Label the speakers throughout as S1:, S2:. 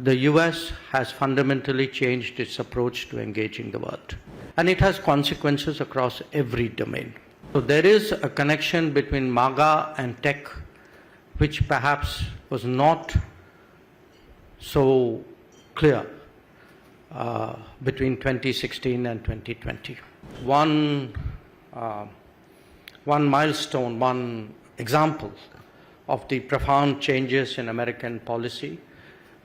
S1: the US has fundamentally changed its approach to engaging the world. And it has consequences across every domain. So there is a connection between MAGA and tech, which perhaps was not so clear between 2016 and 2020. One milestone, one example of the profound changes in American policy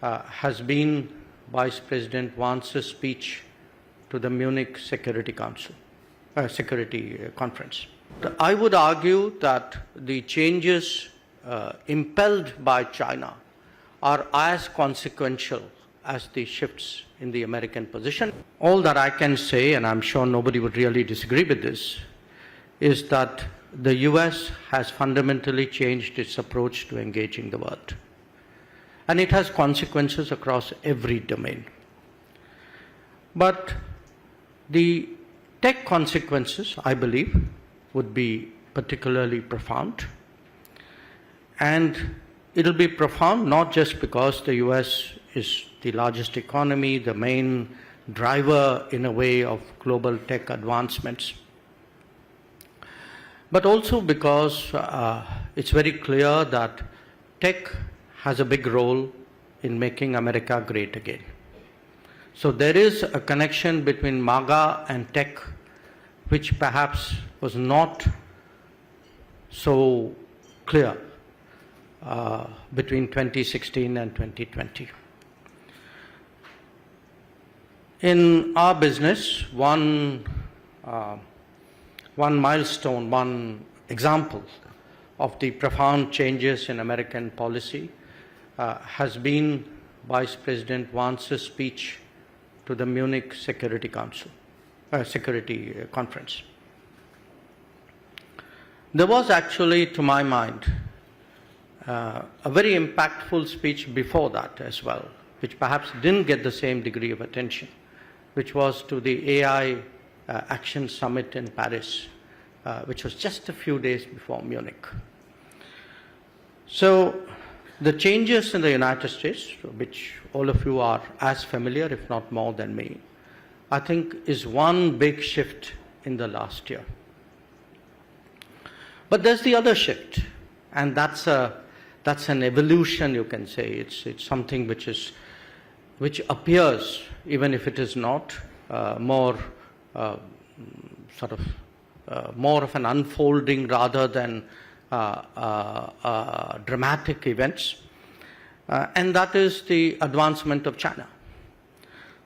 S1: has been Vice President Vance's speech to the Munich Security Conference. I would argue that the changes impelled by China are as consequential as the shifts in the American position. All that I can say, and I'm sure nobody would really disagree with this, is that the US has fundamentally changed its approach to engaging the world. And it has consequences across every domain. But the tech consequences, I believe, would be particularly profound. And it'll be profound not just because the US is the largest economy, the main driver in a way of global tech advancements, but also because it's very clear that tech has a big role in making America great again. So there is a connection between MAGA and tech, which perhaps was not so clear between 2016 and 2020. In our business, one milestone, one example of the profound changes in American policy has been Vice President Vance's speech to the Munich Security Conference. There was actually, to my mind, a very impactful speech before that as well, which perhaps didn't get the same degree of attention, which was to the AI Action Summit in Paris, which was just a few days before Munich. So the changes in the United States, which all of you are as familiar, if not more than me, I think is one big shift in the last year. But there's the other shift, and that's an evolution, you can say. It's something which appears, even if it is not, more of an unfolding rather than dramatic events, and that is the advancement of China.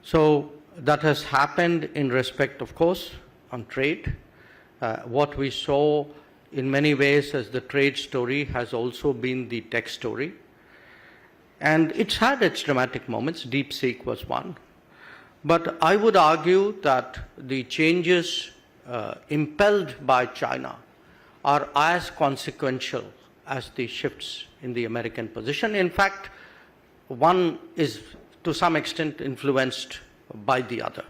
S1: So that has happened in respect, of course, on trade. What we saw in many ways as the trade story has also been the tech story. And it's had its dramatic moments. DeepSeek was one. But I would argue that the changes impelled by China are as consequential as the shifts in the American position. In fact, one is to some extent influenced by the other.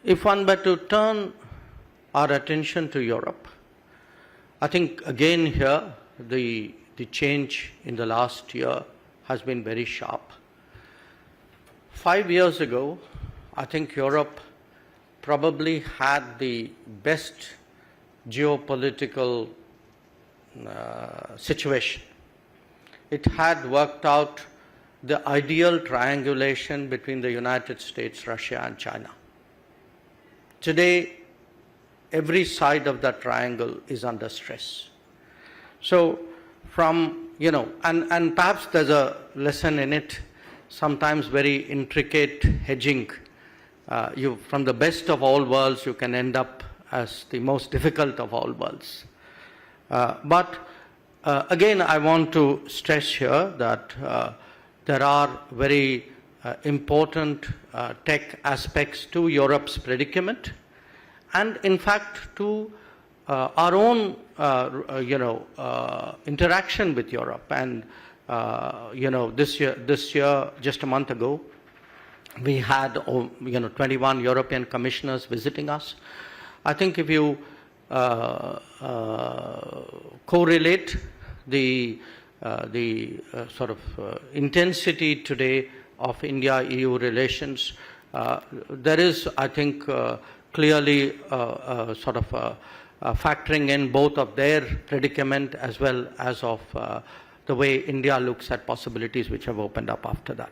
S1: If one were to turn our attention to Europe, I think again here the change in the last year has been very sharp. 5 years ago, I think Europe probably had the best geopolitical situation. It had worked out the ideal triangulation between the United States, Russia, and China. Today, every side of that triangle is under stress. So from, and perhaps there's a lesson in it, sometimes very intricate hedging. From the best of all worlds, you can end up as the most difficult of all worlds. But again, I want to stress here that there are very important tech aspects to Europe's predicament, and in fact to our own interaction with Europe. And this year, just a month ago, we had 21 European commissioners visiting us. I think if you correlate the intensity today of India-EU relations, there is, I think, clearly factoring in both of their predicament as well as of the way India looks at possibilities which have opened up after that.